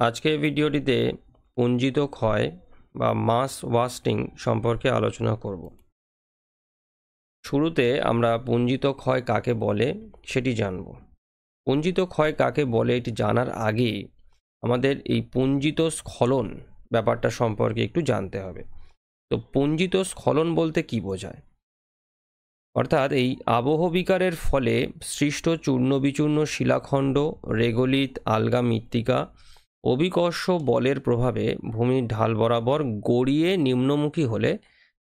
আজকের ভিডিওটিতে পুঞ্জিত ক্ষয় বা মাস ওয়াস্টিং সম্পর্কে আলোচনা করব। শুরুতে আমরা পুঞ্জিত ক্ষয় কাকে বলে সেটি জানব। পুঞ্জিত ক্ষয় কাকে বলে এটি জানার আগে আমাদের এই পুঞ্জিত স্খলন ব্যাপারটা সম্পর্কে একটু জানতে হবে। তো পুঞ্জিত স্খলন বলতে কি বোঝায়? অর্থাৎ এই আবহবিকারের ফলে সৃষ্ট চূর্ণ বিচূর্ণ শিলাখণ্ড, রেগলিত, আলগা মৃত্তিকা অভিকর্ষ বলের প্রভাবে ভূমির ঢাল বরাবর গড়িয়ে নিম্নমুখী হলে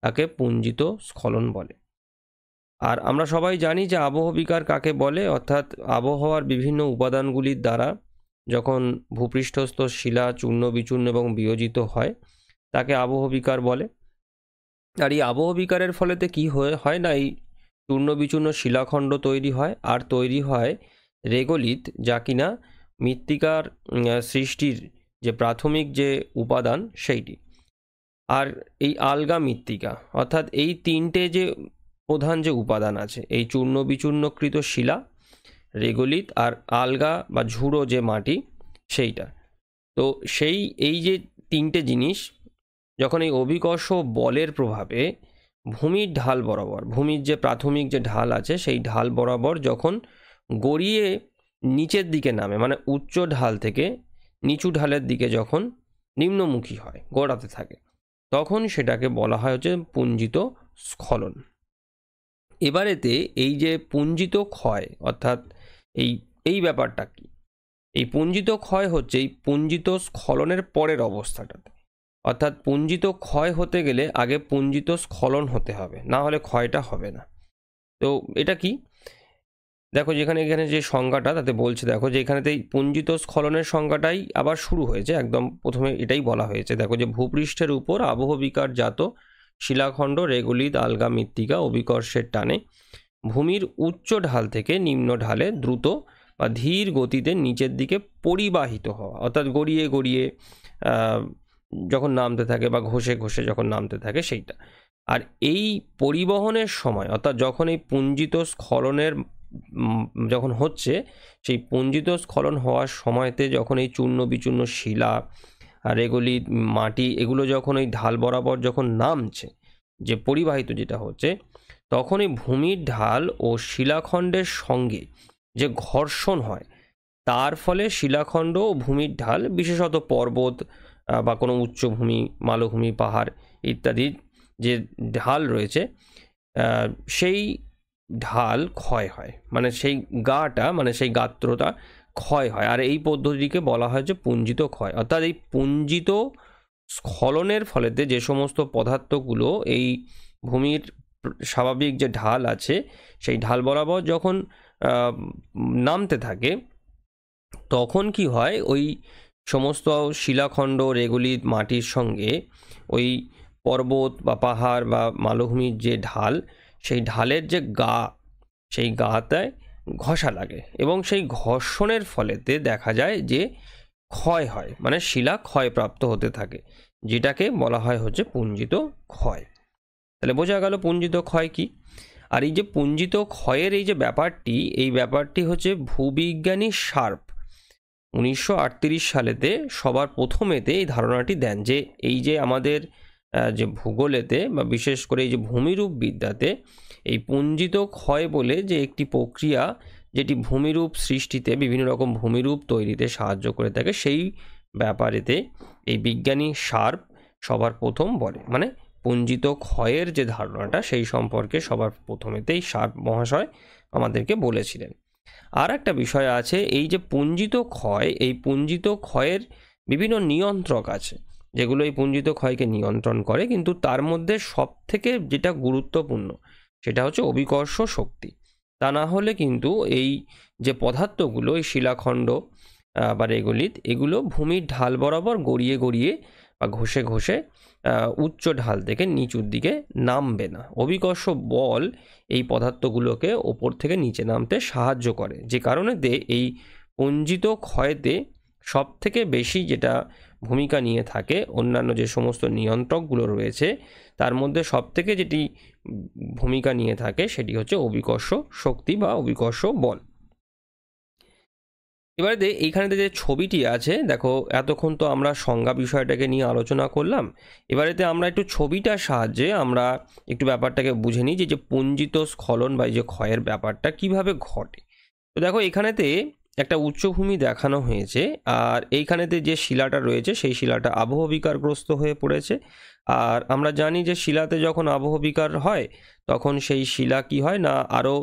তাকে পুঞ্জিত স্খলন বলে। আর আমরা সবাই জানি যে আবহবিকার কাকে বলে, অর্থাৎ আবহাওয়ার বিভিন্ন উপাদানগুলির দ্বারা যখন ভূপৃষ্ঠস্থ শিলা চূর্ণ বিচূর্ণ এবং বিয়োজিত হয় তাকে আবহবিকার বলে। আর এই আবহবিকারের ফলেতে কি হয় না, এই চূর্ণ বিচূর্ণ শিলাখণ্ড তৈরি হয়, আর তৈরি হয় রেগলিত, যা কিনা মৃত্তিকার সৃষ্টির যে প্রাথমিক যে উপাদান সেইটি। আর এই আলগা মৃত্তিকা, অর্থাৎ এই তিনটে যে প্রধান যে উপাদান আছে, এই চূর্ণ বিচূর্ণকৃত শিলা, রেগলিত আর আলগা বা ঝুড়ো যে মাটি সেইটা। তো এই যে তিনটে জিনিস যখন এই অভিকর্ষ বলের প্রভাবে ভূমির ঢাল বরাবর, ভূমির যে প্রাথমিক যে ঢাল আছে সেই ঢাল বরাবর যখন গড়িয়ে নিচের দিকে নামে, মানে উচ্চ ঢাল থেকে নিচু ঢালের দিকে যখন নিম্নমুখী হয়, গোড়াতে থাকে, তখন সেটাকে বলা হয় হচ্ছে পুঞ্জিত স্খলন। এবারেতে এই যে পুঞ্জিত ক্ষয়, অর্থাৎ এই ব্যাপারটা কি? এই পুঞ্জিত ক্ষয় হচ্ছে এই পুঞ্জিত স্খলনের পরের অবস্থাটাতে। অর্থাৎ পুঞ্জিত ক্ষয় হতে গেলে আগে পুঞ্জিত স্খলন হতে হবে, না হলে ক্ষয়টা হবে না। তো এটা কি? দেখো এখানে যে সংজ্ঞাটা তাতে বলছে, দেখো যে এখানেতেই পুঞ্জিত স্খলনের সংজ্ঞাটাই আবার শুরু হয়েছে। একদম প্রথমে এটাই বলা হয়েছে, দেখো যে ভূপৃষ্ঠের উপর আবহবিকার জাত শিলাখণ্ড, রেগলিত, আলগা মৃত্তিকা অভিকর্ষের টানে ভূমির উচ্চ ঢাল থেকে নিম্ন ঢালে দ্রুত বা ধীর গতিতে নিচের দিকে পরিবাহিত হওয়া, অর্থাৎ গড়িয়ে গড়িয়ে যখন নামতে থাকে বা ঘষে ঘষে যখন নামতে থাকে সেইটা। আর এই পরিবহনের সময়, অর্থাৎ যখন এই পুঞ্জিত স্খলনের যখন হচ্ছে, সেই পুঞ্জিত স্খলন হওয়ার সময়তে যখন এই চূর্ণ বিচূর্ণ শিলা, রেগলিত, মাটি এগুলো যখন এই ঢাল বরাবর যখন নামছে, যে পরিবাহিত যেটা হচ্ছে, তখন এই ভূমির ঢাল ও শিলাখণ্ডের সঙ্গে যে ঘর্ষণ হয়, তার ফলে শিলাখণ্ড ও ভূমির ঢাল, বিশেষত পর্বত বা কোনো উচ্চভূমি, মালভূমি, পাহাড় ইত্যাদি যে ঢাল রয়েছে, সেই ঢাল ক্ষয় হয়, মানে সেই গাটা, মানে সেই গাত্রটা ক্ষয় হয়। আর এই পদ্ধতিকে বলা হয় যে পুঞ্জিত ক্ষয়। অর্থাৎ এই পুঞ্জিত স্খলনের ফলেতে যে সমস্ত পদার্থগুলো এই ভূমির স্বাভাবিক যে ঢাল আছে সেই ঢাল বরাবর যখন নামতে থাকে, তখন কি হয়, ওই সমস্ত শিলাখণ্ড, রেগলিত, মাটির সঙ্গে ওই পর্বত বা পাহাড় বা মালভূমির যে ঢাল, সেই ঢালের যে গা, সেই গাতে ঘষা লাগে এবং সেই ঘর্ষণের ফলেতে দেখা যায় যে ক্ষয় হয়, মানে শিলা ক্ষয়প্রাপ্ত হতে থাকে, যেটাকে বলা হয় হচ্ছে পুঞ্জিত ক্ষয়। তাহলে বোঝা গেল পুঞ্জিত ক্ষয় কি। আর এই যে পুঞ্জিত ক্ষয়ের এই যে ব্যাপারটি, এই ব্যাপারটি হচ্ছে ভূবিজ্ঞানী শার্প 1938 সালেতে সবার প্রথমেতে এই ধারণাটি দেন যে এই যে আমাদের যে ভূগোলেতে বা বিশেষ করে এই যে ভূমিরূপ বিদ্যাতে এই পুঞ্জিত ক্ষয় বলে যে একটি প্রক্রিয়া, যেটি ভূমিরূপ সৃষ্টিতে, বিভিন্ন রকম ভূমিরূপ তৈরিতে সাহায্য করে থাকে, সেই ব্যাপারেতে এই বিজ্ঞানী শার্প সবার প্রথম বলে, মানে পুঞ্জিত ক্ষয়ের যে ধারণাটা সেই সম্পর্কে সবার প্রথমেতেই শার্প মহাশয় আমাদেরকে বলেছিলেন। আর একটা বিষয় আছে, এই যে পুঞ্জিত ক্ষয়, এই পুঞ্জিত ক্ষয়ের বিভিন্ন নিয়ন্ত্রক আছে যেগুলো এই পুঞ্জিত ক্ষয়কে নিয়ন্ত্রণ করে, কিন্তু তার মধ্যে সব থেকে যেটা গুরুত্বপূর্ণ সেটা হচ্ছে অভিকর্ষ শক্তি। তা না হলে কিন্তু এই যে পদার্থগুলো, এই শিলাখণ্ড বা রেগলিত, এগুলো ভূমির ঢাল বরাবর গড়িয়ে গড়িয়ে বা ঘষে ঘষে উচ্চ ঢাল থেকে নিচুর দিকে নামবে না। অভিকর্ষ বল এই পদার্থগুলোকে ওপর থেকে নিচে নামতে সাহায্য করে, যে কারণেতে এই পুঞ্জিত ক্ষয়তে সব থেকে বেশি যেটা ভূমিকা নিয়ে থাকে, অন্যান্য যে সমস্ত নিয়ন্ত্রকগুলো রয়েছে তার মধ্যে সব থেকে যেটি ভূমিকা নিয়ে থাকে সেটি হচ্ছে অভিকর্ষ শক্তি বা অভিকর্ষ বল। এবারে এইখানে যে ছবিটি আছে দেখো, এতক্ষণ তো আমরা সংজ্ঞা বিষয়টাকে নিয়ে আলোচনা করলাম। এবারেতে আমরা একটু ছবিটার সাহায্যে আমরা একটু ব্যাপারটাকে বুঝে নিই যে পুঞ্জিত স্খলন বা যে ক্ষয়ের ব্যাপারটা কিভাবে ঘটে। তো দেখো এখানেতে একটা উচ্চভূমি দেখানো হয়েছে, আর এইখানেতে যে শিলাটা রয়েছে সেই শিলাটা আবহবিকারগ্রস্ত হয়ে পড়েছে। আর আমরা জানি যে শিলাতে যখন আবহবিকার হয় তখন সেই শিলা কি হয় না, আরও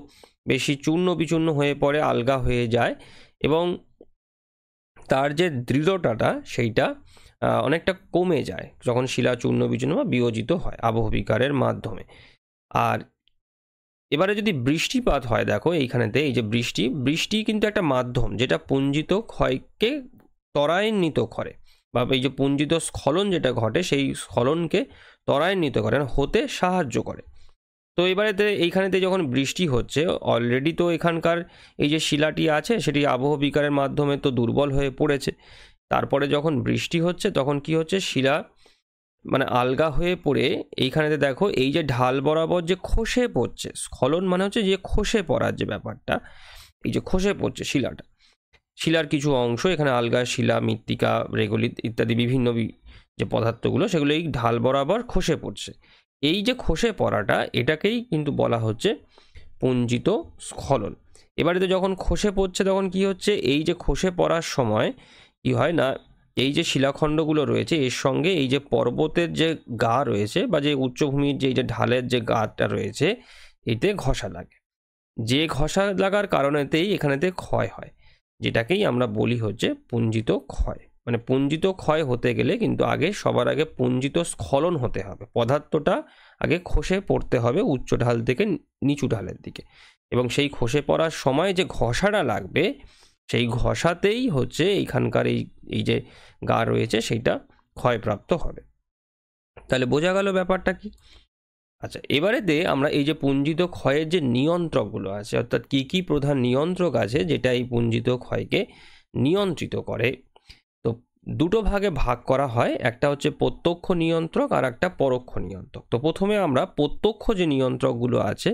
বেশি চূর্ণ বিচূর্ণ হয়ে পড়ে, আলগা হয়ে যায়, এবং তার যে দৃঢ়তাটা সেইটা অনেকটা কমে যায় যখন শিলা চূর্ণ বিচূর্ণ বা বিয়োজিত হয় আবহবিকারের মাধ্যমে। আর এবারে যদি বৃষ্টিপাত হয়, দেখো এইখানেতে এই যে বৃষ্টি কিন্তু একটা মাধ্যম যেটা পুঞ্জিত ক্ষয়কে ত্বরান্বিত করে, বা এই যে পুঞ্জিত স্খলন যেটা ঘটে সেই স্খলনকে ত্বরান্বিত করে, হতে সাহায্য করে। তো এবারেতে এইখানেতে যখন বৃষ্টি হচ্ছে, অলরেডি তো এখানকার এই যে শিলাটি আছে সেটি আবহবিকারের মাধ্যমে তো দুর্বল হয়ে পড়েছে। তারপরে যখন বৃষ্টি হচ্ছে তখন কি হচ্ছে, শিলা মানে আলগা হয়ে পড়ে এইখানেতে দেখো এই যে ঢাল বরাবর যে খসে পড়ছে, স্খলন মানে হচ্ছে যে খসে পড়ার যে ব্যাপারটা, এই যে খসে পড়ছে শিলার কিছু অংশ এখানে আলগা শিলা, মৃত্তিকা, রেগলিত ইত্যাদি বিভিন্ন যে পদার্থগুলো সেগুলো এই ঢাল বরাবর খসে পড়ছে। এই যে খসে পড়াটা এটাকেই কিন্তু বলা হচ্ছে পুঞ্জিত স্খলন। এবারে তো যখন খসে পড়ছে তখন কি হচ্ছে, এই যে খসে পড়ার সময় কি হয় না, এই যে শিলাখণ্ডগুলো রয়েছে এর সঙ্গে এই যে পর্বতের যে গা রয়েছে বা যে উচ্চভূমির যে ঢালের যে গাটা রয়েছে এতে ঘষা লাগে। যে ঘষা লাগার কারণেতেই এখানেতে ক্ষয় হয়, যেটাকেই আমরা বলি হচ্ছে পুঞ্জিত ক্ষয়। মানে পুঞ্জিত ক্ষয় হতে গেলে কিন্তু সবার আগে পুঞ্জিত স্খলন হতে হবে, পদার্থটা আগে খসে পড়তে হবে উচ্চ ঢাল থেকে নিচু ঢালের দিকে, এবং সেই খসে পড়ার সময় যে ঘষাটা লাগবে সেই ঘষাতেই হচ্ছে এইখানকার এই যে গা রয়েছে সেইটা ক্ষয়প্রাপ্ত হবে। তাহলে বোঝা গেল ব্যাপারটা কি? আচ্ছা, এবারেতে আমরা এই যে পুঞ্জিত ক্ষয়ের যে নিয়ন্ত্রকগুলো আছে, অর্থাৎ কি কি প্রধান নিয়ন্ত্রক আছে যেটা এই পুঞ্জিত ক্ষয়কে নিয়ন্ত্রিত করে। তো দুটো ভাগে ভাগ করা হয়, একটা হচ্ছে প্রত্যক্ষ নিয়ন্ত্রক আর একটা পরোক্ষ নিয়ন্ত্রক। তো প্রথমে আমরা প্রত্যক্ষ যে নিয়ন্ত্রকগুলো আছে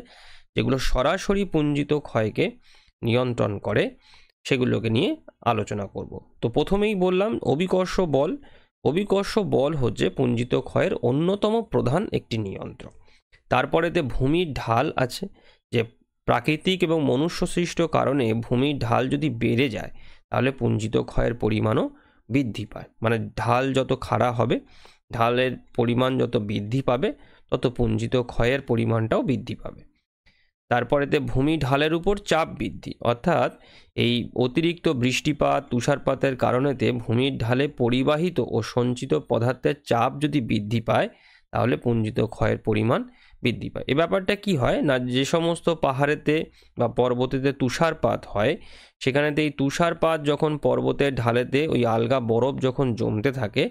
যেগুলো সরাসরি পুঞ্জিত ক্ষয়কে নিয়ন্ত্রণ করে সেগুলোকে নিয়ে আলোচনা করব। তো প্রথমেই বললাম অভিকর্ষ বল। অভিকর্ষ বল হচ্ছে পুঞ্জিত ক্ষয়ের অন্যতম প্রধান একটি নিয়ন্ত্রক। তারপরেতে ভূমির ঢাল আছে, যে প্রাকৃতিক এবং মনুষ্য সৃষ্ট কারণে ভূমির ঢাল যদি বেড়ে যায় তাহলে পুঞ্জিত ক্ষয়ের পরিমাণও বৃদ্ধি পায়। মানে ঢাল যত খাড়া হবে, ঢালের পরিমাণ যত বৃদ্ধি পাবে তত পুঞ্জিত ক্ষয়ের পরিমাণটাও বৃদ্ধি পাবে। তারপরেতে ভূমি ঢালের উপর চাপ বৃদ্ধি, অর্থাৎ এই অতিরিক্ত বৃষ্টিপাত তুষারপাতের কারণেতে ভূমির ঢালে পরিবাহিত ও সঞ্চিত পদার্থের চাপ যদি বৃদ্ধি পায় তাহলে পুঞ্জিত ক্ষয়ের পরিমাণ বৃদ্ধি পায়। এ ব্যাপারটা কি হয় না, যে সমস্ত পাহাড়েতে বা পর্বতেতে তুষারপাত হয় সেখানেতে এই তুষারপাত যখন পর্বতের ঢালেতে ওই আলগা বরফ যখন জমতে থাকে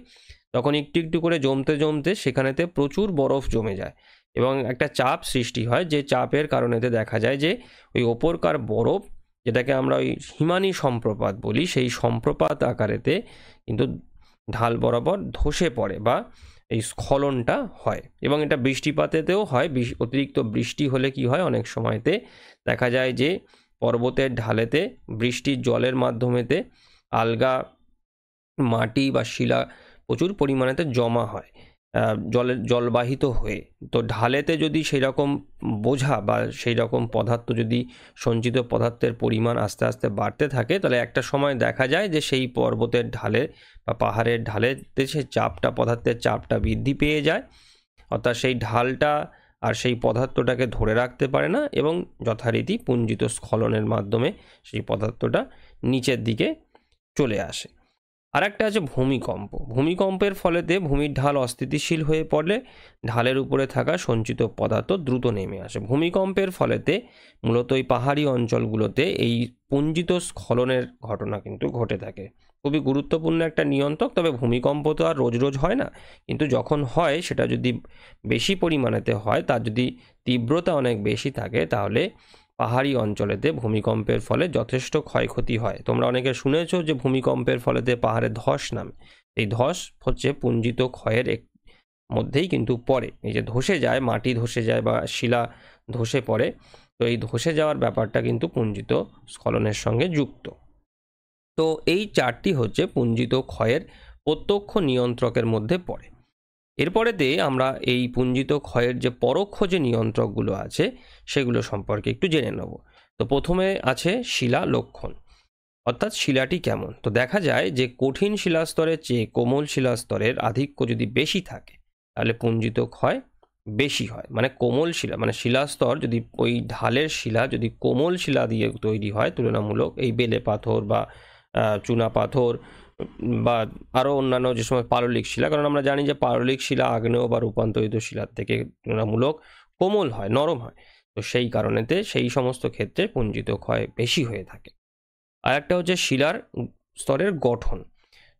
তখন একটু একটু করে জমতে জমতে সেখানেতে প্রচুর বরফ জমে যায় এবং একটা চাপ সৃষ্টি হয়, যে চাপের কারণেতে দেখা যায় যে ওই ওপরকার বরফ, যেটাকে আমরা ওই হিমানী সম্প্রপাত বলি, সেই সম্প্রপাত আকারেতে কিন্তু ঢাল বরাবর ধসে পড়ে বা এই স্খলনটা হয়। এবং এটা বৃষ্টিপাতেতেও হয়। অতিরিক্ত বৃষ্টি হলে কি হয়, অনেক সময়তে দেখা যায় যে পর্বতের ঢালেতে বৃষ্টির জলের মাধ্যমেতে আলগা মাটি বা শিলা প্রচুর পরিমাণেতে জমা হয় জলবাহিত হয়ে। তো ঢালেতে যদি সেই রকম বোঝা বা সেই রকম পদার্থ যদি সঞ্চিত পদার্থের পরিমাণ আস্তে আস্তে বাড়তে থাকে তাহলে একটা সময় দেখা যায় যে সেই পর্বতের ঢালে বা পাহাড়ের ঢালেতে সে চাপটা, পদার্থের চাপটা বৃদ্ধি পেয়ে যায়, অর্থাৎ সেই ঢালটা আর সেই পদার্থটাকে ধরে রাখতে পারে না এবং যথারীতি পুঞ্জিত স্খলনের মাধ্যমে সেই পদার্থটা নিচের দিকে চলে আসে। আর একটা আছে ভূমিকম্প। ভূমিকম্পের ফলেতে ভূমির ঢাল অস্থিতিশীল হয়ে পড়লে ঢালের উপরে থাকা সঞ্চিত পদার্থ দ্রুত নেমে আসে। ভূমিকম্পের ফলেতে মূলত এই পাহাড়ি অঞ্চলগুলোতে এই পুঞ্জিত স্খলনের ঘটনা কিন্তু ঘটে থাকে। খুবই গুরুত্বপূর্ণ একটা নিয়ন্ত্রক। তবে ভূমিকম্প তো আর রোজ রোজ হয় না, কিন্তু যখন হয় সেটা যদি বেশি পরিমাণেতে হয়, তার যদি তীব্রতা অনেক বেশি থাকে তাহলে পাহাড়ি অঞ্চলেতে ভূমিকম্পের ফলে যথেষ্ট ক্ষয়ক্ষতি হয়। তোমরা অনেকে শুনেছো যে ভূমিকম্পের ফলেতে পাহাড়ে ধস নামে। এই ধস হচ্ছে পুঞ্জিত ক্ষয়ের মধ্যেই কিন্তু পড়ে। এই যে ধসে যায়, মাটি ধসে যায় বা শিলা ধসে পড়ে, তো এই ধসে যাওয়ার ব্যাপারটা কিন্তু পুঞ্জিত স্খলনের সঙ্গে যুক্ত। তো এই চারটি হচ্ছে পুঞ্জিত ক্ষয়ের প্রত্যক্ষ নিয়ন্ত্রকের মধ্যে পড়ে। এরপরেতে আমরা এই পুঞ্জিত ক্ষয়ের যে পরোক্ষ যে নিয়ন্ত্রকগুলো আছে সেগুলো সম্পর্কে একটু জেনে নেব। তো প্রথমে আছে শিলা লক্ষণ, অর্থাৎ শিলাটি কেমন। তো দেখা যায় যে কঠিন শিলাস্তরের চেয়ে কোমল শিলাস্তরের আধিক্য যদি বেশি থাকে তাহলে পুঞ্জিত ক্ষয় বেশি হয়। মানে কোমল শিলা মানে শিলাস্তর যদি ওই ঢালের শিলা যদি কোমল শিলা দিয়ে তৈরি হয় তুলনামূলক, এই বেলে পাথর বা চুনা পাথর বা আরও অন্যান্য যে সময় পাললিক শিলা, কারণ আমরা জানি যে পাললিক শিলা আগ্নেয় বা রূপান্তরিত শিলার থেকে তুলনামূলক কোমল হয়, নরম হয়। তো সেই কারণেতে সেই সমস্ত ক্ষেত্রে পুঞ্জিত ক্ষয় বেশি হয়ে থাকে। আর একটা হচ্ছে শিলার স্তরের গঠন।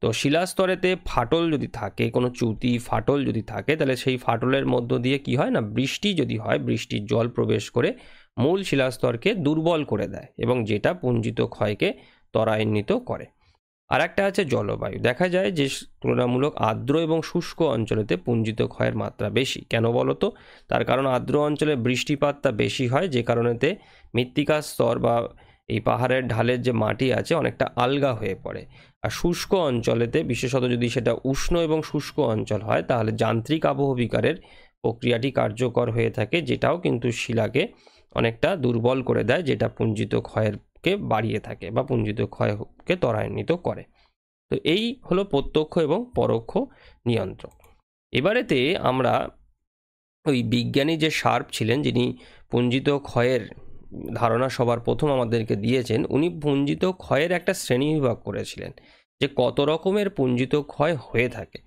তো শিলা স্তরেতে ফাটল যদি থাকে, কোনো চ্যুতি ফাটল যদি থাকে, তাহলে সেই ফাটলের মধ্য দিয়ে কি হয় না, বৃষ্টি যদি হয়, বৃষ্টির জল প্রবেশ করে মূল শিলাস্তরকে দুর্বল করে দেয় এবং যেটা পুঞ্জিত ক্ষয়কে ত্বরান্বিত করে। আর একটা আছে জলবায়ু। দেখা যায় যে তুলনামূলক আর্দ্র এবং শুষ্ক অঞ্চলেতে পুঞ্জিত ক্ষয়ের মাত্রা বেশি। কেন বলো তো? তার কারণ আর্দ্র অঞ্চলে বৃষ্টিপাতটা বেশি হয়, যে কারণেতে মৃত্তিকার স্তর বা এই পাহাড়ের ঢালের যে মাটি আছে অনেকটা আলগা হয়ে পড়ে। আর শুষ্ক অঞ্চলেতে, বিশেষত যদি সেটা উষ্ণ এবং শুষ্ক অঞ্চল হয়, তাহলে যান্ত্রিক আবহবিকারের প্রক্রিয়াটি কার্যকর হয়ে থাকে, যেটাও কিন্তু শিলাকে অনেকটা দুর্বল করে দেয়, যেটা পুঞ্জিত ক্ষয়কে বাড়িয়ে থাকে বা পুঞ্জিত ক্ষয়কে ত্বরান্বিত করে। তো এই হলো প্রত্যক্ষ এবং পরোক্ষ নিয়ন্ত্রক। এবারেতে আমরা ওই বিজ্ঞানী যে শার্প ছিলেন, যিনি পুঞ্জিত ক্ষয়ের ধারণা সবার প্রথম আমাদেরকে দিয়েছেন, উনি পুঞ্জিত ক্ষয়ের একটা শ্রেণীবিভাগ করেছিলেন যে কত রকমের পুঞ্জিত ক্ষয় হয়ে থাকে।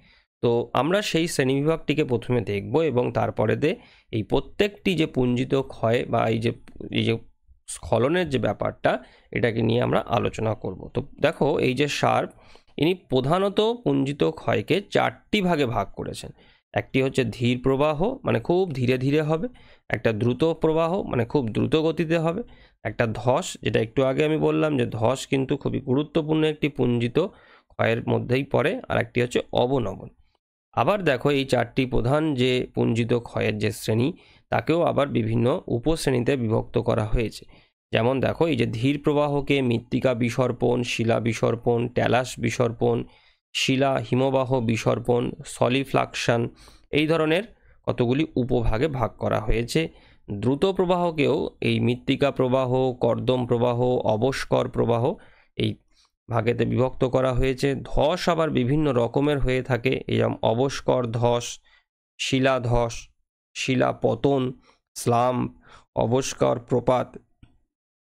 তো আমরা সেই শ্রেণীবিভাগটিকে প্রথমে দেখব এবং তারপরেতে এই প্রত্যেকটি যে পুঞ্জিত ক্ষয় বা এই যে স্খলনের যে ব্যাপারটা, এটাকে নিয়ে আমরা আলোচনা করব। তো দেখো, এই যে শার্প, ইনি প্রধানত পুঞ্জিত ক্ষয়কে চারটি ভাগে ভাগ করেছেন। একটি হচ্ছে ধীর প্রবাহ, মানে খুব ধীরে ধীরে হবে। একটা দ্রুত প্রবাহ, মানে খুব দ্রুত গতিতে হবে। একটা ধস, যেটা একটু আগে আমি বললাম যে ধস কিন্তু খুবই গুরুত্বপূর্ণ একটি পুঞ্জিত ক্ষয়ের মধ্যেই পড়ে। আর একটি হচ্ছে অবনমন। আবার দেখো, এই চারটি প্রধান যে পুঞ্জিত ক্ষয়ের যে শ্রেণী, তাকেও আবার বিভিন্ন উপশ্রেণীতে বিভক্ত করা হয়েছে। যেমন দেখো, এই যে ধীর প্রবাহকে মৃত্তিকা বিসর্পণ, শিলা বিসর্পণ, ট্যালাস বিসর্পণ, শিলা হিমবাহ বিসর্পণ, সলিফ্লাকশন, এই ধরনের কতগুলি উপভাগে ভাগ করা হয়েছে। দ্রুত প্রবাহকেও এই মৃত্তিকা প্রবাহ, কর্দম প্রবাহ, অবস্কর প্রবাহ, এই ভাগেতে বিভক্ত করা হয়েছে। ধস আবার বিভিন্ন রকমের হয়ে থাকে, যেমন অবস্কর ধস, শিলা ধস, শিলা পতন, স্লাম্প, অবস্কর প্রপাত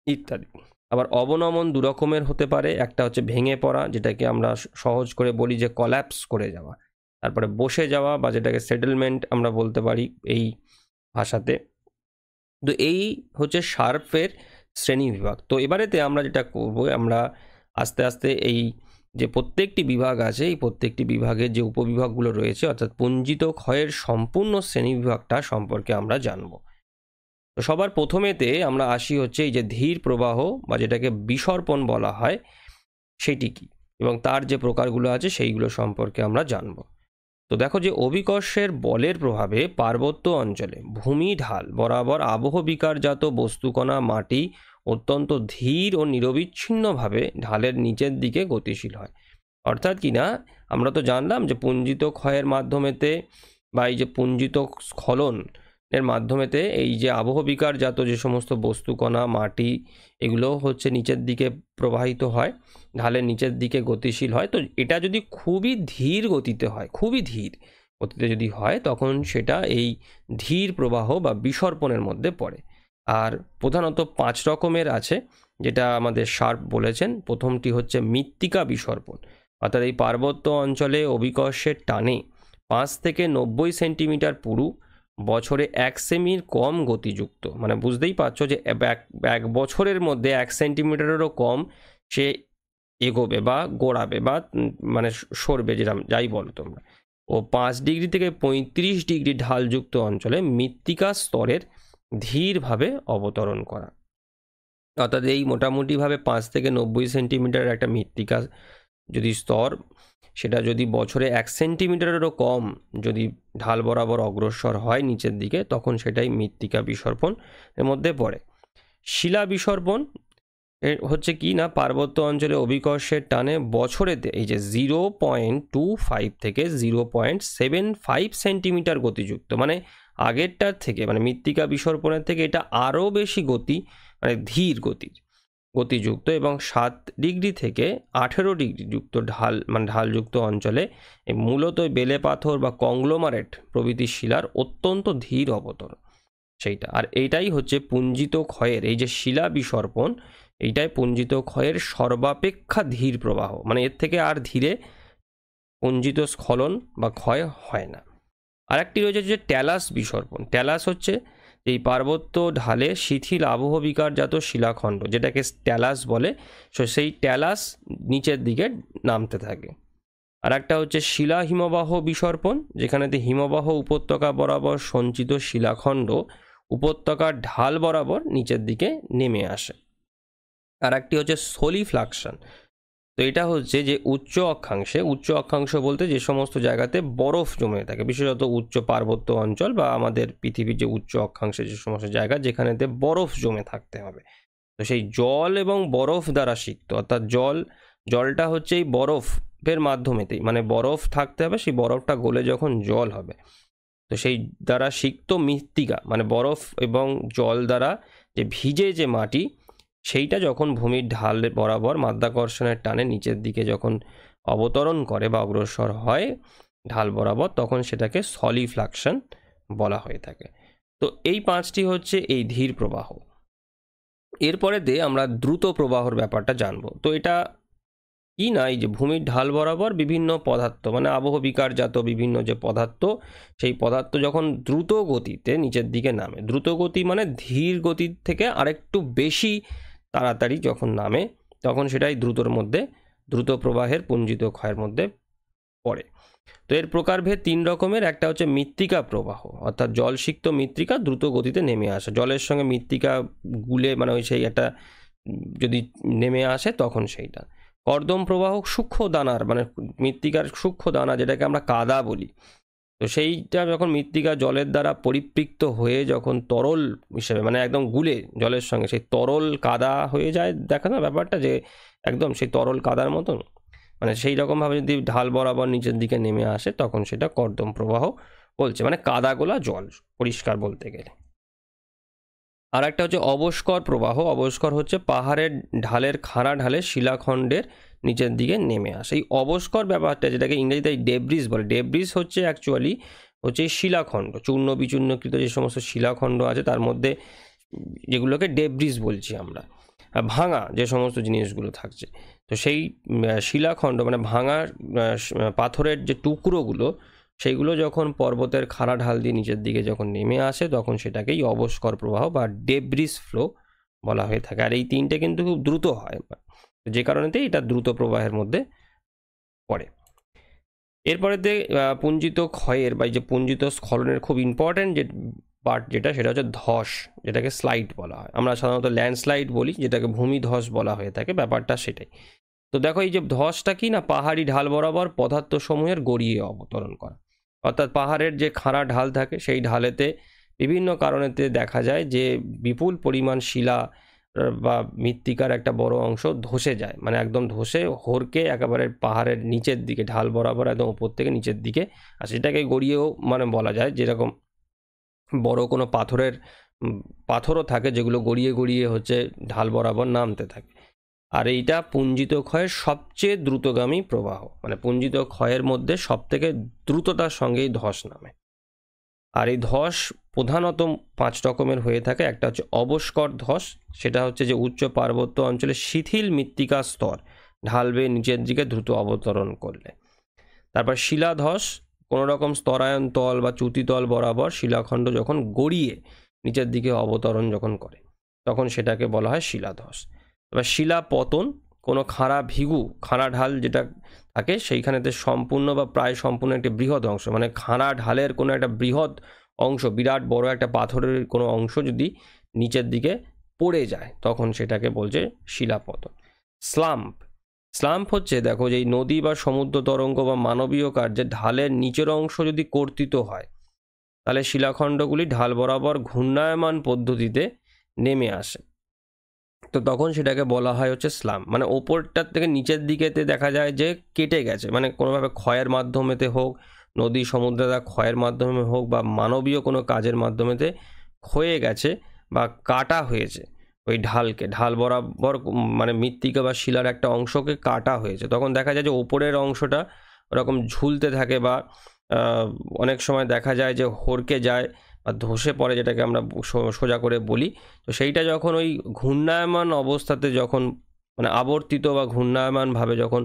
ইত্যাদি। আবার অবনমন দু রকমের হতে পারে। একটা হচ্ছে ভেঙে পড়া, যেটাকে আমরা সহজ করে বলি যে কল্যাপস করে যাওয়া। তারপরে বসে যাওয়া, বা যেটাকে সেটেলমেন্ট আমরা বলতে পারি এই ভাষাতে। তো এই হচ্ছে শার্পের শ্রেণী বিভাগ। তো এবারেতে আমরা যেটা করব, আমরা আস্তে আস্তে এই যে প্রত্যেকটি বিভাগ আছে, এই প্রত্যেকটি বিভাগের যে উপবিভাগগুলো রয়েছে, অর্থাৎ পুঞ্জিত ক্ষয়ের সম্পূর্ণ শ্রেণী বিভাগটা সম্পর্কে আমরা জানব। তো সবার প্রথমেতে আমরা আসি হচ্ছে এই যে ধীর প্রবাহ বা যেটাকে বিসর্পণ বলা হয়, সেটি কি এবং তার যে প্রকারগুলো আছে সেইগুলো সম্পর্কে আমরা জানব। তো দেখো, যে অভিকর্ষের বলের প্রভাবে পার্বত্য অঞ্চলে ভূমি ঢাল বরাবর আবহবিকারজাত বস্তুকণা মাটি অত্যন্ত ধীর ও নিরবিচ্ছিন্নভাবে ঢালের নিচের দিকে গতিশীল হয়। অর্থাৎ কি না, আমরা তো জানলাম যে পুঞ্জিত ক্ষয়ের মাধ্যমেতে বা এই যে পুঞ্জিত স্খলনের মাধ্যমেতে এই যে আবহবিকারজাত যে সমস্ত বস্তুকণা মাটি, এগুলো হচ্ছে নিচের দিকে প্রবাহিত হয়, ঢালের নিচের দিকে গতিশীল হয়। তো এটা যদি খুবই ধীর গতিতে হয়, খুবই ধীর গতিতে যদি হয়, তখন সেটা এই ধীর প্রবাহ বা বিসর্পণের মধ্যে পড়ে। আর প্রধানত 5 রকমের আছে, যেটা আমাদের শার্প বলেছেন। প্রথমটি হচ্ছে মৃত্তিকা বিসর্পণ, অর্থাৎ এই পার্বত্য অঞ্চলে অভিকর্ষের টানে 5 থেকে 90 সেন্টিমিটার পুরু, বছরে 1 সেমির কম গতিযুক্ত। মানে বুঝতেই পারছো যে এক বছরের মধ্যে 1 সেন্টিমিটারেরও কম সে এগোবে বা গোড়াবে বা মানে সরবে, যেটা যাই বলো তোমরা। ও 5 ডিগ্রি থেকে 35 ডিগ্রি ঢালযুক্ত অঞ্চলে মৃত্তিকা স্তরের ধীরভাবে অবতরণ করা। অর্থাৎ এই মোটামুটিভাবে 5 থেকে 90 সেন্টিমিটার একটা মৃত্তিকা যদি স্তর, সেটা যদি বছরে 1 সেন্টিমিটারেরও কম যদি ঢাল বরাবর অগ্রসর হয় নিচের দিকে, তখন সেটাই মৃত্তিকা বিসর্পণ এর মধ্যে পড়ে। শিলা বিসর্পণ, হচ্ছে কি না, পার্বত্য অঞ্চলে অভিকর্ষের টানে বছরেতে এই যে 0.25 থেকে 0.75 সেন্টিমিটার গতিযুক্ত, মানে আগেরটার থেকে, মানে মৃত্তিকা বিসর্পণের থেকে এটা আরও বেশি গতি, মানে ধীর গতিযুক্ত এবং 7 ডিগ্রি থেকে 18 ডিগ্রি যুক্ত ঢাল, মানে ঢালযুক্ত অঞ্চলে মূলত বেলে পাথর বা কংগ্লোমারেট প্রভৃতি শিলার অত্যন্ত ধীর অবতরণ সেইটা। আর এইটাই হচ্ছে পুঞ্জিত ক্ষয়ের, এই যে শিলা বিসর্পণ, এইটাই পুঞ্জিত ক্ষয়ের সর্বাপেক্ষা ধীর প্রবাহ, মানে এর থেকে আর ধীরে পুঞ্জিত স্খলন বা ক্ষয় হয় না। আর একটি রয়েছে যে ট্যালাস বিসর্পণ। ট্যালাস হচ্ছে এই পার্বত্য ঢালে শিথিল আবহবিকারজাত শিলাখণ্ড, যেটাকে ট্যালাস বলে, সেই ট্যালাস নিচের দিকে নামতে থাকে। আর একটা হচ্ছে শিলা হিমবাহ বিসর্পণ, যেখানেতে হিমবাহ উপত্যকা বরাবর সঞ্চিত শিলাখণ্ড উপত্যকার ঢাল বরাবর নিচের দিকে নেমে আসে। আর একটি হচ্ছে সলিফ্লাকশন। তো এটা হচ্ছে যে উচ্চ অক্ষাংশ বলতে যে সমস্ত জায়গাতে বরফ জমে থাকে, বিশেষত উচ্চ পার্বত্য অঞ্চল বা আমাদের পৃথিবীর যে উচ্চ অক্ষাংশে যে সমস্ত জায়গা যেখানেতে বরফ জমে থাকতে হবে, তো সেই জল এবং বরফ দ্বারা সিক্ত, অর্থাৎ জলটা হচ্ছে এই বরফের মাধ্যমেতেই, মানে বরফ থাকতে হবে, সেই বরফটা গলে যখন জল হবে, তো সেই দ্বারা সিক্ত মৃত্তিকা, মানে বরফ এবং জল দ্বারা যে ভিজে যে মাটি, সেইটা যখন ভূমির ঢাল বরাবর মাধ্যাকর্ষণের টানে নিচের দিকে যখন অবতরণ করে বা অগ্রসর হয় ঢাল বরাবর, তখন সেটাকে সলিফ্লাকশন বলা হয়ে থাকে। তো এই 5টি হচ্ছে এই ধীর প্রবাহ। এরপরে আমরা দ্রুত প্রবাহর ব্যাপারটা জানবো। তো এটা কি না, এই যে ভূমির ঢাল বরাবর বিভিন্ন পদার্থ, মানে আবহবিকারজাত বিভিন্ন যে পদার্থ, সেই পদার্থ যখন দ্রুত গতিতে নিচের দিকে নামে, দ্রুত গতি মানে ধীর গতির থেকে আরেকটু বেশি তাড়াতাড়ি যখন নামে, তখন সেটাই দ্রুত প্রবাহের পুঞ্জিত ক্ষয়ের মধ্যে পড়ে। তো এর প্রকারভেদ 3 রকমের। একটা হচ্ছে মৃত্তিকা প্রবাহ, অর্থাৎ জলসিক্ত মৃত্তিকা দ্রুত গতিতে নেমে আসে, জলের সঙ্গে মৃত্তিকা গুলে, মানে ওই সেই একটা যদি নেমে আসে তখন সেইটা। কর্দম প্রবাহ সূক্ষ্ম দানার, মানে মৃত্তিকার সূক্ষ্ম দানা, যেটাকে আমরা কাদা বলি, তো সেইটা যখন মৃত্তিকা জলের দ্বারা পরিপৃক্ত হয়ে যখন তরল হিসেবে, মানে একদম গুলে জলের সঙ্গে সেই তরল কাদা হয়ে যায়, দেখা না ব্যাপারটা, যে একদম সেই তরল কাদার মতন, মানে সেই রকমভাবে যদি ঢাল বরাবর নিচের দিকে নেমে আসে, তখন সেটা কর্দম প্রবাহ বলছে, মানে কাদা গোলা জল পরিষ্কার বলতে গেলে। আর একটা হচ্ছে অবস্কর প্রবাহ। অবস্কর হচ্ছে পাহাড়ের ঢালের খাড়া ঢালে শিলাখণ্ডের নিচের দিকে নেমে আসে। এই অবস্কর ব্যাপারটা, যেটাকে ইংরেজিতে ডেব্রিস বলে, ডেব্রিস হচ্ছে অ্যাকচুয়ালি হচ্ছে শিলাখণ্ড, চূর্ণ বিচূর্ণকৃত যে সমস্ত শিলাখণ্ড আছে তার মধ্যে, যেগুলোকে ডেব্রিস বলছি আমরা, ভাঙা যে সমস্ত জিনিসগুলো থাকছে, তো সেই শিলাখণ্ড, মানে ভাঙা পাথরের যে টুকরোগুলো, সেইগুলো যখন পর্বতের খাড়া ঢাল দিয়ে নিচের দিকে যখন নেমে আসে, তখন সেটাকেই অবস্কর প্রবাহ বা ডেব্রিস ফ্লো বলা হয়ে থাকে। আর এই 3টে কিন্তু খুব দ্রুত হয়, যে কারণেতে এটা দ্রুত প্রবাহের মধ্যে পড়ে। এরপরেতে পুঞ্জিত ক্ষয়ের বা যে পুঞ্জিত স্খলনের খুব ইম্পর্ট্যান্ট যে পার্ট যেটা, সেটা হচ্ছে ধস, যেটাকে স্লাইড বলা হয়। আমরা সাধারণত ল্যান্ডস্লাইড বলি, যেটাকে ভূমিধস বলা হয়ে থাকে, ব্যাপারটা সেটাই। তো দেখো, এই যে ধসটা কি না, পাহাড়ি ঢাল বরাবর পদার্থসমূহের গড়িয়ে অবতরণ করা, অর্থাৎ পাহাড়ের যে খাড়া ঢাল থাকে, সেই ঢালেতে বিভিন্ন কারণেতে দেখা যায় যে বিপুল পরিমাণ শিলা বা মৃত্তিকার একটা বড় অংশ ধসে যায়, মানে একদম ধসে হরকে একেবারে পাহাড়ের নিচের দিকে, ঢাল বরাবর একদম উপর থেকে নিচের দিকে, আর সেটাকে গড়িয়েও মানে বলা যায়, যেরকম বড় কোনো পাথরও থাকে যেগুলো গড়িয়ে গড়িয়ে হচ্ছে ঢাল বরাবর নামতে থাকে। আর এইটা পুঞ্জিত ক্ষয়ের সবচেয়ে দ্রুতগামী প্রবাহ, মানে পুঞ্জিত ক্ষয়ের মধ্যে সবথেকে দ্রুততার সঙ্গেই ধস নামে। আর এই ধস প্রধানত 5 রকমের হয়ে থাকে। একটা হচ্ছে অবস্কর ধস, সেটা হচ্ছে যে উচ্চ পার্বত্য অঞ্চলে শিথিল মৃত্তিকা স্তর ঢাল বেয়ে নিচের দিকে দ্রুত অবতরণ করলে। তারপর শিলাধস, কোনো রকম স্তরায়ন তল বা চ্যুতিতল বরাবর শিলাখণ্ড যখন গড়িয়ে নিচের দিকে অবতরণ যখন করে, তখন সেটাকে বলা হয় শিলাধস। এবার শিলাপতন, কোনো খাড়া ঢাল যেটা থাকে, সেইখানেতে সম্পূর্ণ বা প্রায় সম্পূর্ণ একটি বৃহৎ অংশ, মানে খাড়া ঢালের কোনো একটা বৃহৎ অংশ, বিরাট বড় একটা পাথরের কোনো অংশ যদি নিচের দিকে পড়ে যায়, তখন সেটাকে বলছে শিলাপতন। স্লাম্প হচ্ছে, দেখো, যে নদী বা সমুদ্র তরঙ্গ বা মানবীয় কার্যে ঢালের নিচের অংশ যদি কর্তিত হয়, তাহলে শিলাখণ্ডগুলি ঢাল বরাবর ঘূর্ণায়মান পদ্ধতিতে নেমে আসে। তো তখন সেটাকে বলা হয় হচ্ছে স্লাম। মানে ওপরটার থেকে নিচের দিকেতে দেখা যায় যে কেটে গেছে, মানে কোনোভাবে ক্ষয়ের মাধ্যমেতে হোক, নদী সমুদ্রে ক্ষয়ের মাধ্যমে হোক, বা মানবীয় কোনো কাজের মাধ্যমেতে ক্ষয়ে গেছে বা কাটা হয়েছে। ওই ঢাল বরাবর মানে মৃত্তিকা বা শিলার একটা অংশকে কাটা হয়েছে, তখন দেখা যায় যে ওপরের অংশটা ওরকম ঝুলতে থাকে, বা অনেক সময় দেখা যায় যে হড়কে যায় বা ধসে পড়ে, যেটাকে আমরা সোজা করে বলি। তো সেইটা যখন ওই ঘূর্ণায়মান অবস্থাতে যখন মানে আবর্তিত বা ঘূর্ণায়মানভাবে যখন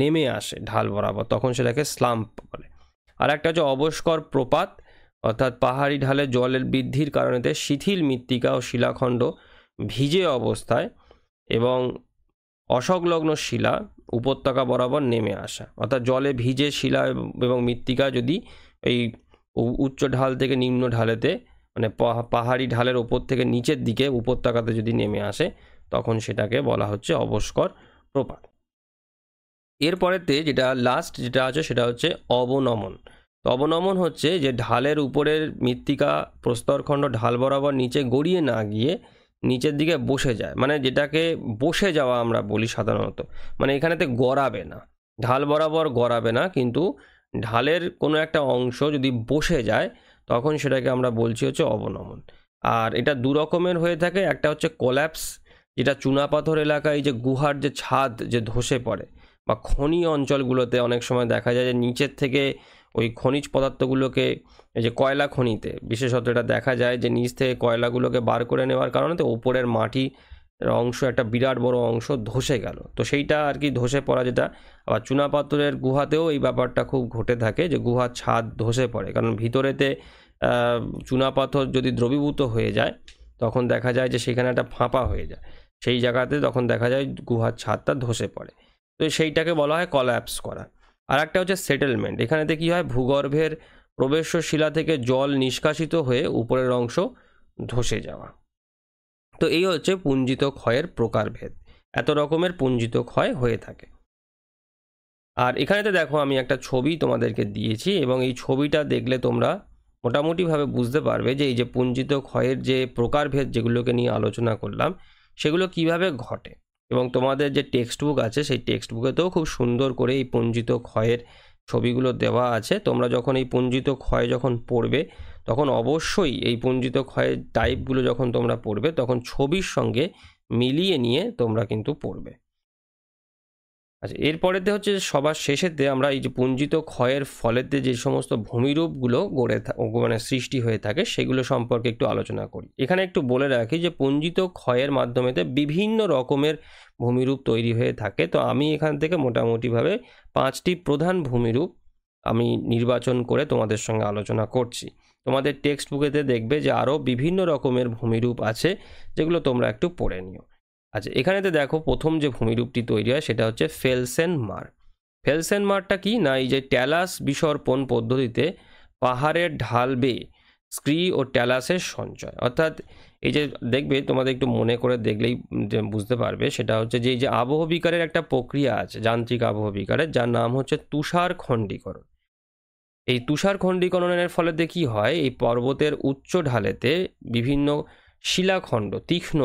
নেমে আসে ঢাল বরাবর, তখন সেটাকে স্লাম্প বলে। আর একটা হচ্ছে অবস্কর প্রপাত, অর্থাৎ পাহাড়ি ঢালে জলের বৃদ্ধির কারণেতে শিথিল মৃত্তিকা ও শিলাখণ্ড ভিজে অবস্থায় এবং অসংলগ্ন শিলা উপত্যকা বরাবর নেমে আসা। অর্থাৎ জলে ভিজে শিলা এবং মৃত্তিকা যদি এই উচ্চ ঢাল থেকে নিম্ন ঢালেতে মানে পাহাড়ি ঢালের ওপর থেকে নিচের দিকে উপত্যকাতে যদি নেমে আসে, তখন সেটাকে বলা হচ্ছে অবস্কর প্রপাত। এরপরেতে যেটা লাস্ট যেটা আছে সেটা হচ্ছে অবনমন। তো অবনমন হচ্ছে যে ঢালের উপরের মৃত্তিকা প্রস্তরখণ্ড ঢাল বরাবর নিচে গড়িয়ে না গিয়ে নিচের দিকে বসে যায়, মানে যেটাকে বসে যাওয়া আমরা বলি সাধারণত। মানে এখানেতে গড়াবে না, ঢাল বরাবর গড়াবে না, কিন্তু ঢালের কোনো একটা অংশ যদি বসে যায় তখন সেটাকে আমরা বলছি হচ্ছে অবনমন। আর এটা দু রকমের হয়ে থাকে, একটা হচ্ছে কোল্যাপস, যেটা চুনাপাথর এলাকায় যে গুহার যে ছাদ যে ধসে পড়ে, বা খনি অঞ্চলগুলোতে অনেক সময় দেখা যায় যে নিচের থেকে ওই খনিজ পদার্থগুলোকে, এই যে কয়লা খনিতে বিশেষত এটা দেখা যায় যে নিচ থেকে কয়লাগুলোকে বার করে নেওয়ার কারণে তো ওপরের মাটি অংশ একটা বিরাট বড় অংশ ধসে গেল, তো সেইটা আর কি ধসে পড়া যেটা। আবার চুনাপাথরের গুহাতেও এই ব্যাপারটা খুব ঘটে থাকে যে গুহার ছাদ ধসে পড়ে, কারণ ভিতরেতে চুনাপাথর যদি দ্রবীভূত হয়ে যায় তখন দেখা যায় যে সেখানে একটা ফাঁপা হয়ে যায়, সেই জায়গাতে তখন দেখা যায় গুহার ছাদটা ধসে পড়ে। তো সেইটাকে বলা হয় কলাপস করা। আর একটা হচ্ছে সেটেলমেন্ট, এখানেতে কি হয়, ভূগর্ভের প্রবেশ্য শিলা থেকে জল নিষ্কাশিত হয়ে উপরের অংশ ধসে যাওয়া। তো এই হচ্ছে পুঞ্জিত ক্ষয়ের প্রকারভেদ, এত রকমের পুঞ্জিত ক্ষয় হয়ে থাকে। আর এখানেতে দেখো আমি একটা ছবি তোমাদেরকে দিয়েছি, এবং এই ছবিটা দেখলে তোমরা মোটামুটিভাবে বুঝতে পারবে যে এই যে পুঞ্জিত ক্ষয়ের যে প্রকারভেদ যেগুলোকে নিয়ে আলোচনা করলাম সেগুলো কিভাবে ঘটে। এবং তোমাদের যে টেক্সট বুক আছে সেই টেক্সট বুকেতেও খুব সুন্দর করে এই পুঞ্জিত ক্ষয়ের ছবিগুলো দেওয়া আছে। তোমরা যখন এই পুঞ্জিত ক্ষয় যখন পড়বে তখন অবশ্যই এই পুঞ্জিত ক্ষয়ের টাইপগুলো যখন তোমরা পড়বে তখন ছবির সঙ্গে মিলিয়ে নিয়ে তোমরা কিন্তু পড়বে। আচ্ছা, এরপরেতে হচ্ছে সবার শেষেতে আমরা এই যে পুঞ্জিত ক্ষয়ের ফলেতে যে সমস্ত ভূমিরূপগুলো মানে সৃষ্টি হয়ে থাকে সেগুলো সম্পর্কে একটু আলোচনা করি। এখানে একটু বলে রাখি যে পুঞ্জিত ক্ষয়ের মাধ্যমেতে বিভিন্ন রকমের ভূমিরূপ তৈরি হয়ে থাকে। তো আমি এখান থেকে মোটামুটিভাবে 5টি প্রধান ভূমিরূপ আমি নির্বাচন করে তোমাদের সঙ্গে আলোচনা করছি। তোমাদের টেক্সট বুকেতে দেখবে যে আরও বিভিন্ন রকমের ভূমিরূপ আছে, যেগুলো তোমরা একটু পড়ে নিও। আচ্ছা, এখানেতে দেখো প্রথম যে ভূমিরূপটি তৈরি হয় সেটা হচ্ছে ফেলসেন মার। ফেলসেন মারটা কি না, এই যে ট্যালাস বিসর্পণ পদ্ধতিতে পাহাড়ের ঢাল বেয়ে স্ক্রি ও ট্যালাসের সঞ্চয়। অর্থাৎ এই যে দেখবে তোমাদের একটু মনে করে দেখলেই বুঝতে পারবে, সেটা হচ্ছে যে এই যে আবহবিকারের একটা প্রক্রিয়া আছে, যান্ত্রিক আবহবিকারের, যার নাম হচ্ছে তুষার খণ্ডীকরণ। এই তুষার খণ্ডীকরণের ফলে কি হয়, এই পর্বতের উচ্চ ঢালেতে বিভিন্ন শিলাখণ্ড, তীক্ষ্ণ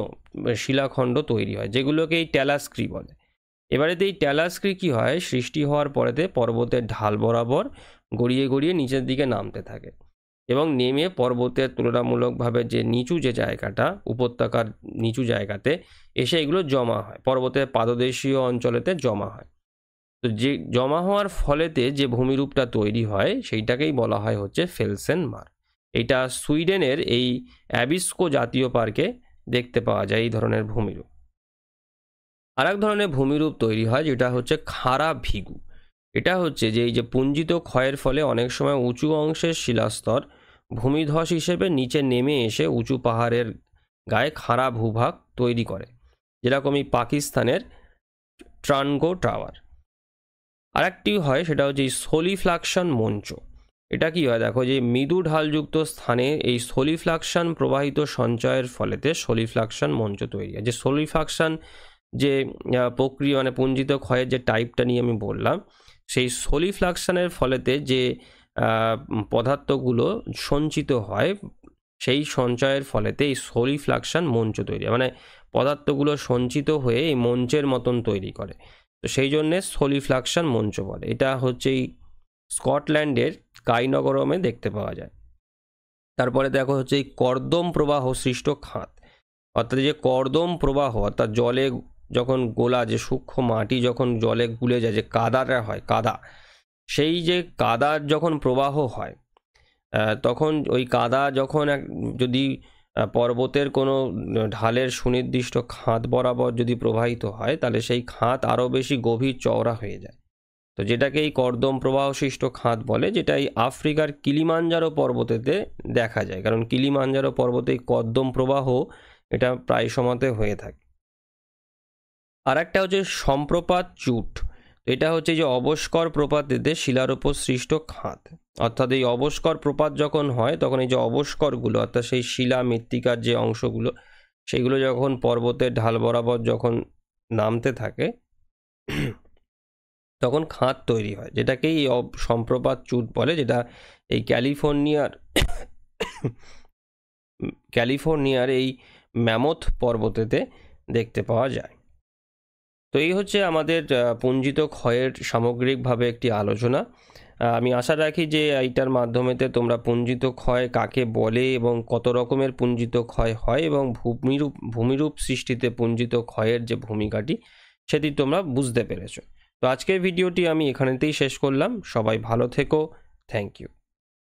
শিলাখণ্ড তৈরি হয়, যেগুলোকে এই ট্যালাস্ক্রি বলে। এবারেতে এই ট্যালাস্ক্রি কি হয়, সৃষ্টি হওয়ার পরেতে পর্বতের ঢাল বরাবর গড়িয়ে গড়িয়ে নিচের দিকে নামতে থাকে, এবং নেমে পর্বতের তুলনামূলকভাবে যে নিচু যে জায়গাটা, উপত্যকার নিচু জায়গাতে এসে এগুলো জমা হয়, পর্বতের পাদদেশীয় অঞ্চলেতে জমা হয়। তো যে জমা হওয়ার ফলেতে যে ভূমিরূপটা তৈরি হয় সেইটাকেই বলা হয় হচ্ছে ফেলসেন মার। এটা সুইডেনের এই অ্যাবিস্কো জাতীয় পার্কে দেখতে পাওয়া যায় এই ধরনের ভূমিরূপ। আর এক ধরনের ভূমিরূপ তৈরি হয় যেটা হচ্ছে খাড়া ভিগু। এটা হচ্ছে যে এই যে পুঞ্জিত ক্ষয়ের ফলে অনেক সময় উঁচু অংশের শিলাস্তর ভূমিধস হিসেবে নিচে নেমে এসে উঁচু পাহাড়ের গায়ে খাড়া ভূভাগ তৈরি করে, যেরকম এই পাকিস্তানের ট্রানগো টাওয়ার। আরেকটি হয় সেটা হচ্ছে এই সলিফ্লাকশন মঞ্চ। এটা কি হয়, দেখো যে মৃদু ঢালযুক্ত স্থানে এই সলিফ্লাকশন প্রবাহিত সঞ্চয়ের ফলেতে সলিফ্লাকশন মঞ্চ তৈরি হয়। যে সলিফ্লাকশন যে প্রক্রিয়া মানে পুঞ্জিত ক্ষয়ের যে টাইপটা নিয়ে আমি বললাম, সেই সলিফ্লাকশনের ফলেতে যে পদার্থগুলো সঞ্চিত হয় সেই সঞ্চয়ের ফলেতে এই সলিফ্লাকশন মঞ্চ তৈরি হয়। মানে পদার্থগুলো সঞ্চিত হয়ে এই মঞ্চের মতন তৈরি করে। তো সেই জন্যে সলিফ্লাকশন মঞ্চ বলে। এটা হচ্ছে এই স্কটল্যান্ডের কাইনগরমে দেখতে পাওয়া যায়। তারপরে দেখো হচ্ছে এই কর্দম প্রবাহ সৃষ্ট খাত, অর্থাৎ যে কর্দম প্রবাহ অর্থাৎ জলে যখন গোলা, যে সূক্ষ্ম মাটি যখন জলে গুলে যায়, যে কাদাটা হয় কাদা, সেই যে কাদার যখন প্রবাহ হয় তখন ওই কাদা যখন যদি পর্বতের কোনো ঢালের সুনির্দিষ্ট খাত বরাবর যদি প্রবাহিত হয়, তাহলে সেই খাত আরও বেশি গভীর চওড়া হয়ে যায়। তো যেটাকে এই কর্দম প্রবাহ সৃষ্ট খাত বলে, যেটা এই আফ্রিকার কিলিমাঞ্জারো পর্বতেতে দেখা যায়, কারণ কিলিমাঞ্জারো পর্বতে এই কর্দম প্রবাহ এটা প্রায় সময়তে হয়ে থাকে। আর একটা হচ্ছে সম্প্রপাত চুট। এটা হচ্ছে যে অবস্কর প্রপাতেতে শিলার উপর সৃষ্ট খাত, অর্থাৎ এই অবস্কর প্রপাত যখন হয় তখন এই যে অবস্করগুলো অর্থাৎ সেই শিলা মৃত্তিকার যে অংশগুলো, সেগুলো যখন পর্বতের ঢাল বরাবর যখন নামতে থাকে তখন খাত তৈরি হয়, যেটাকেই এই সম্প্রপাত চুট বলে, যেটা এই ক্যালিফোর্নিয়ার এই ম্যামথ পর্বতেতে দেখতে পাওয়া যায়। তো এই হচ্ছে আমাদের পুঞ্জিত ক্ষয়ের সামগ্রিকভাবে একটি আলোচনা। আমি আশা রাখি যে এইটার মাধ্যমেতে তোমরা পুঞ্জিত ক্ষয় কাকে বলে এবং কত রকমের পুঞ্জিত ক্ষয় হয় এবং ভূমিরূপ সৃষ্টিতে পুঞ্জিত ক্ষয়ের যে ভূমিকাটি সেটি তোমরা বুঝতে পেরেছো। তো আজকের ভিডিওটি আমি এখানেতেই শেষ করলাম। সবাই ভালো থেকো। Thank you.